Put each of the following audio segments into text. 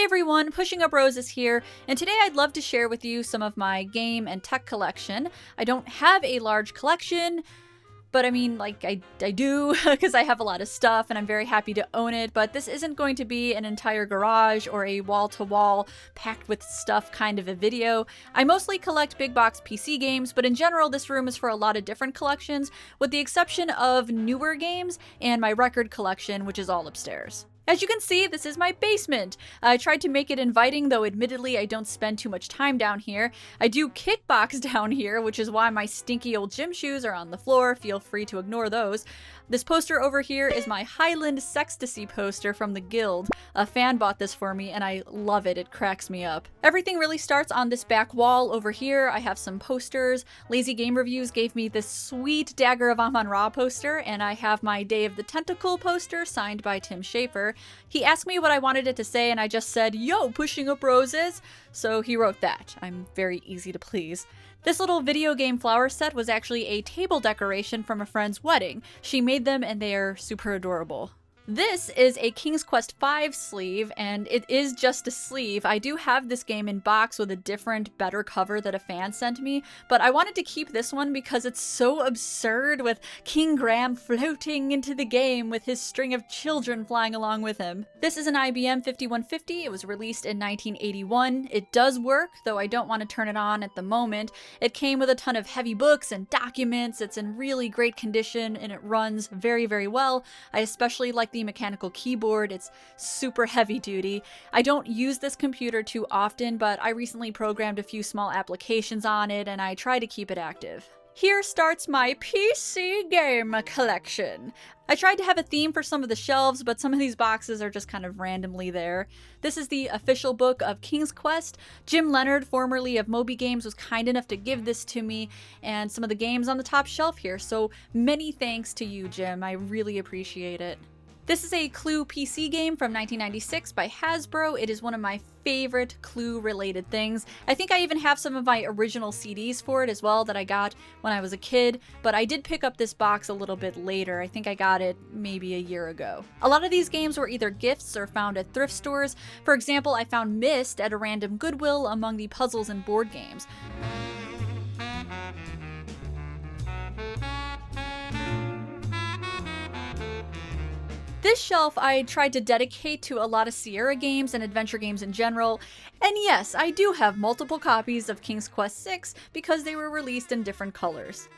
everyone, PushingUpRoses here, and today I'd love to share with you some of my game and tech collection. I don't have a large collection, but I mean, like, I do, because I have a lot of stuff and I'm very happy to own it, but this isn't going to be an entire garage or a wall-to-wall packed with stuff kind of a video. I mostly collect big box PC games, but in general this room is for a lot of different collections, with the exception of newer games and my record collection, which is all upstairs. As you can see, this is my basement. I tried to make it inviting, though admittedly I don't spend too much time down here. I do kickbox down here, which is why my stinky old gym shoes are on the floor. Feel free to ignore those. This poster over here is my Highland Sextasy poster from the Guild. A fan bought this for me and I love it. It cracks me up. Everything really starts on this back wall over here. I have some posters. Lazy Game Reviews gave me this sweet Dagger of Amon-Ra poster, and I have my Day of the Tentacle poster signed by Tim Schafer. He asked me what I wanted it to say and I just said, "Yo, pushing up roses." So he wrote that. I'm very easy to please. This little video game flower set was actually a table decoration from a friend's wedding. She made them and they are super adorable. This is a King's Quest V sleeve, and it is just a sleeve. I do have this game in box with a different, better cover that a fan sent me, but I wanted to keep this one because it's so absurd, with King Graham floating into the game with his string of children flying along with him. This is an IBM 5150. It was released in 1981. It does work, though I don't want to turn it on at the moment. It came with a ton of heavy books and documents. It's in really great condition and it runs very, very well. I especially like the mechanical keyboard. It's super heavy duty. I don't use this computer too often, but I recently programmed a few small applications on it and I try to keep it active. Here starts my PC game collection. I tried to have a theme for some of the shelves, but some of these boxes are just kind of randomly there. This is the official book of King's Quest. Jim Leonard, formerly of Moby Games, was kind enough to give this to me, and some of the games on the top shelf here, so many thanks to you, Jim. I really appreciate it. This is a Clue PC game from 1996 by Hasbro. It is one of my favorite Clue-related things. I think I even have some of my original CDs for it as well that I got when I was a kid, but I did pick up this box a little bit later. I think I got it maybe a year ago. A lot of these games were either gifts or found at thrift stores. For example, I found Myst at a random Goodwill among the puzzles and board games. This shelf I tried to dedicate to a lot of Sierra games and adventure games in general, and yes, I do have multiple copies of King's Quest VI because they were released in different colors.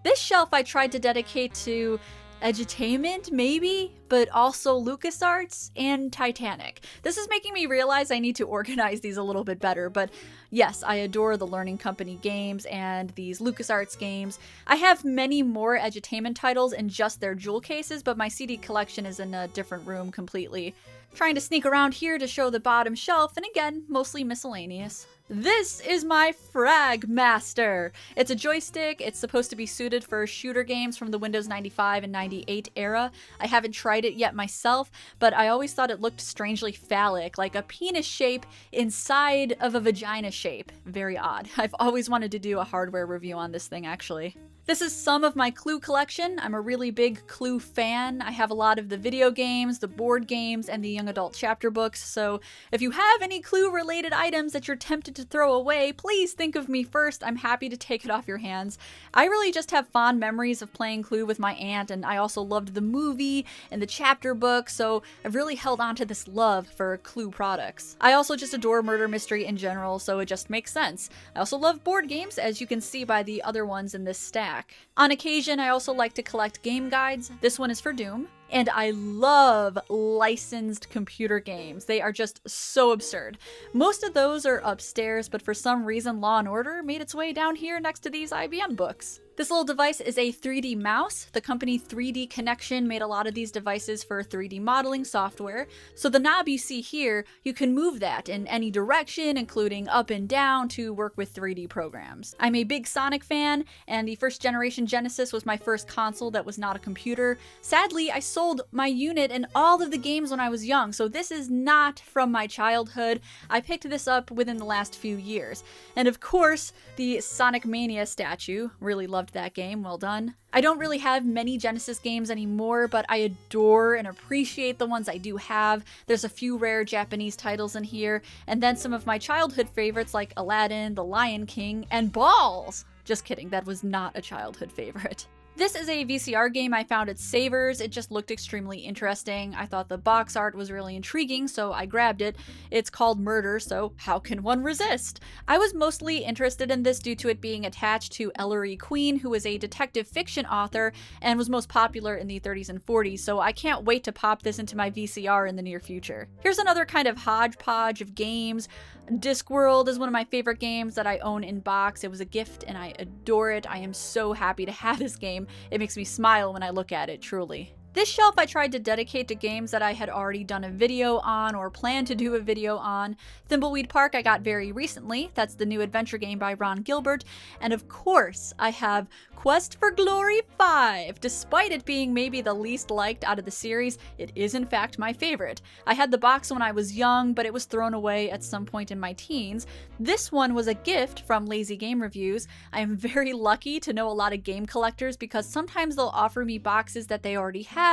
This shelf I tried to dedicate to edutainment, maybe, but also LucasArts and Titanic. This is making me realize I need to organize these a little bit better, but yes, I adore the Learning Company games and these LucasArts games. I have many more edutainment titles in just their jewel cases, but my CD collection is in a different room completely. Trying to sneak around here to show the bottom shelf, and again, mostly miscellaneous. This is my Frag Master. It's a joystick. It's supposed to be suited for shooter games from the Windows 95 and 98 era. I haven't tried it yet myself, but I always thought it looked strangely phallic, like a penis shape inside of a vagina shape. Very odd. I've always wanted to do a hardware review on this thing, actually. This is some of my Clue collection. I'm a really big Clue fan. I have a lot of the video games, the board games, and the young adult chapter books, so if you have any Clue-related items that you're tempted to throw away, please think of me first. I'm happy to take it off your hands. I really just have fond memories of playing Clue with my aunt, and I also loved the movie and the chapter book, so I've really held on to this love for Clue products. I also just adore murder mystery in general, so it just makes sense. I also love board games, as you can see by the other ones in this stack. On occasion, I also like to collect game guides. This one is for Doom. And I love licensed computer games. They are just so absurd. Most of those are upstairs, but for some reason Law & Order made its way down here next to these IBM books. This little device is a 3D mouse. The company 3D Connection made a lot of these devices for 3D modeling software. So the knob you see here, you can move that in any direction, including up and down, to work with 3D programs. I'm a big Sonic fan, and the first generation Genesis was my first console that was not a computer. Sadly, I sold my unit and all of the games when I was young, so this is not from my childhood. I picked this up within the last few years. And of course, the Sonic Mania statue, really loved loved that game. Well done. I don't really have many Genesis games anymore, but I adore and appreciate the ones I do have. There's a few rare Japanese titles in here, and then some of my childhood favorites like Aladdin, The Lion King, and Balls! Just kidding, that was not a childhood favorite. This is a VCR game I found at Savers. It just looked extremely interesting. I thought the box art was really intriguing, so I grabbed it. It's called Murder, so how can one resist? I was mostly interested in this due to it being attached to Ellery Queen, who is a detective fiction author and was most popular in the 30s and 40s, so I can't wait to pop this into my VCR in the near future. Here's another kind of hodgepodge of games. Discworld is one of my favorite games that I own in box. It was a gift and I adore it. I am so happy to have this game. It makes me smile when I look at it, truly. This shelf I tried to dedicate to games that I had already done a video on or planned to do a video on. Thimbleweed Park I got very recently. That's the new adventure game by Ron Gilbert. And of course, I have Quest for Glory 5. Despite it being maybe the least liked out of the series, it is in fact my favorite. I had the box when I was young, but it was thrown away at some point in my teens. This one was a gift from Lazy Game Reviews. I am very lucky to know a lot of game collectors because sometimes they'll offer me boxes that they already have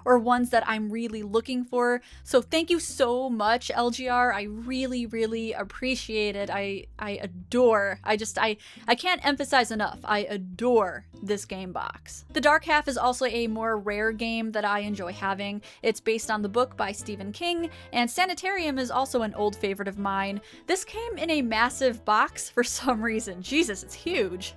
or ones that I'm really looking for. So thank you so much, LGR. I really appreciate it. I adore. I can't emphasize enough. I adore this game box. The Dark Half is also a more rare game that I enjoy having. It's based on the book by Stephen King, and Sanitarium is also an old favorite of mine. This came in a massive box for some reason. Jesus, it's huge.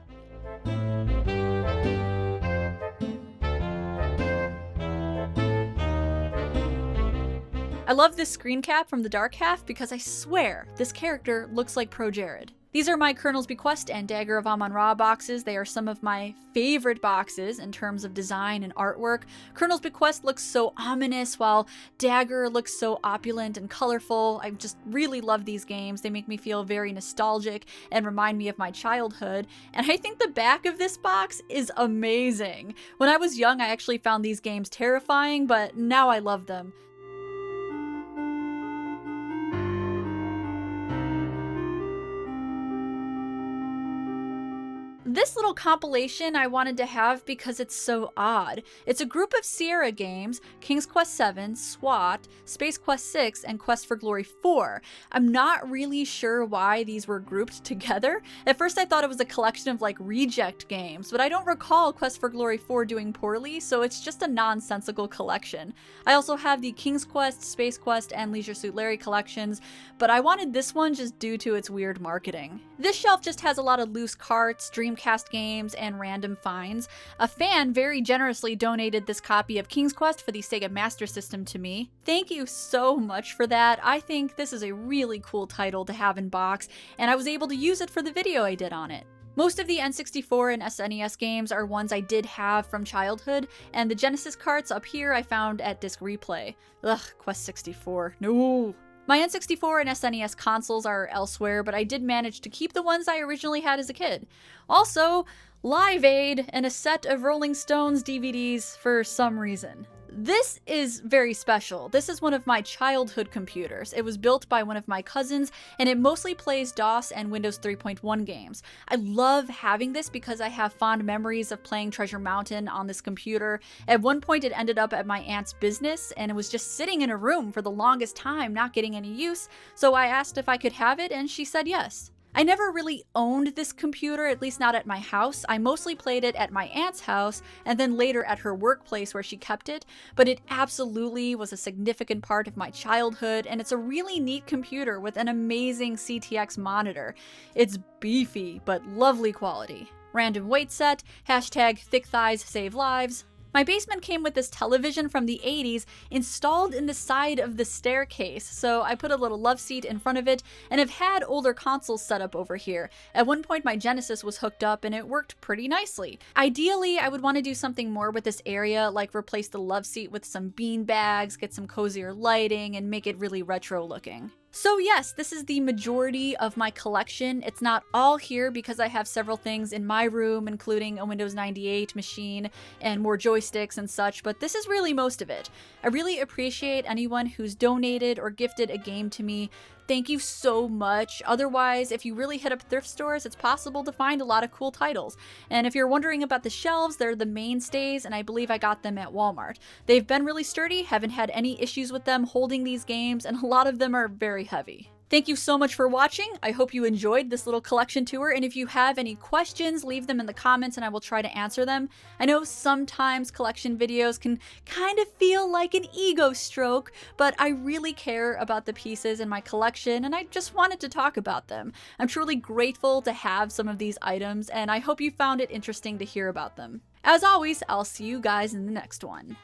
I love this screen cap from the Dark Half because I swear this character looks like Pro Jared. These are my Kernels Bequest and Dagger of Amon-Ra boxes. They are some of my favorite boxes in terms of design and artwork. Kernels Bequest looks so ominous while Dagger looks so opulent and colorful. I just really love these games. They make me feel very nostalgic and remind me of my childhood. And I think the back of this box is amazing. When I was young, I actually found these games terrifying, but now I love them. This little compilation I wanted to have because it's so odd. It's a group of Sierra games, King's Quest VII, SWAT, Space Quest 6, and Quest for Glory 4. I'm not really sure why these were grouped together. At first I thought it was a collection of like reject games, but I don't recall Quest for Glory 4 doing poorly, so it's just a nonsensical collection. I also have the King's Quest, Space Quest, and Leisure Suit Larry collections, but I wanted this one just due to its weird marketing. This shelf just has a lot of loose carts, Dreamcast games, and random finds. A fan very generously donated this copy of King's Quest for the Sega Master System to me. Thank you so much for that. I think this is a really cool title to have in box, and I was able to use it for the video I did on it. Most of the N64 and SNES games are ones I did have from childhood, and the Genesis carts up here I found at Disc Replay. Ugh, Quest 64. No! My N64 and SNES consoles are elsewhere, but I did manage to keep the ones I originally had as a kid. Also, Live Aid and a set of Rolling Stones DVDs for some reason. This is very special. This is one of my childhood computers. It was built by one of my cousins, and it mostly plays DOS and Windows 3.1 games. I love having this because I have fond memories of playing Treasure Mountain on this computer. At one point it ended up at my aunt's business, and it was just sitting in a room for the longest time, not getting any use, so I asked if I could have it, and she said yes. I never really owned this computer, at least not at my house. I mostly played it at my aunt's house and then later at her workplace where she kept it, but it absolutely was a significant part of my childhood, and it's a really neat computer with an amazing CTX monitor. It's beefy, but lovely quality. Random weight set, hashtag thick thighs save lives. My basement came with this television from the 80s installed in the side of the staircase, so I put a little love seat in front of it and have had older consoles set up over here. At one point my Genesis was hooked up and it worked pretty nicely. Ideally, I would want to do something more with this area, like replace the love seat with some bean bags, get some cozier lighting, and make it really retro looking. So yes, this is the majority of my collection. It's not all here because I have several things in my room, including a Windows 98 machine and more joysticks and such, but this is really most of it. I really appreciate anyone who's donated or gifted a game to me. Thank you so much. Otherwise, if you really hit up thrift stores, it's possible to find a lot of cool titles. And if you're wondering about the shelves, they're the mainstays, and I believe I got them at Walmart. They've been really sturdy, haven't had any issues with them holding these games, and a lot of them are very heavy. Thank you so much for watching. I hope you enjoyed this little collection tour, and if you have any questions, leave them in the comments and I will try to answer them. I know sometimes collection videos can kind of feel like an ego stroke, but I really care about the pieces in my collection and I just wanted to talk about them. I'm truly grateful to have some of these items, and I hope you found it interesting to hear about them. As always, I'll see you guys in the next one.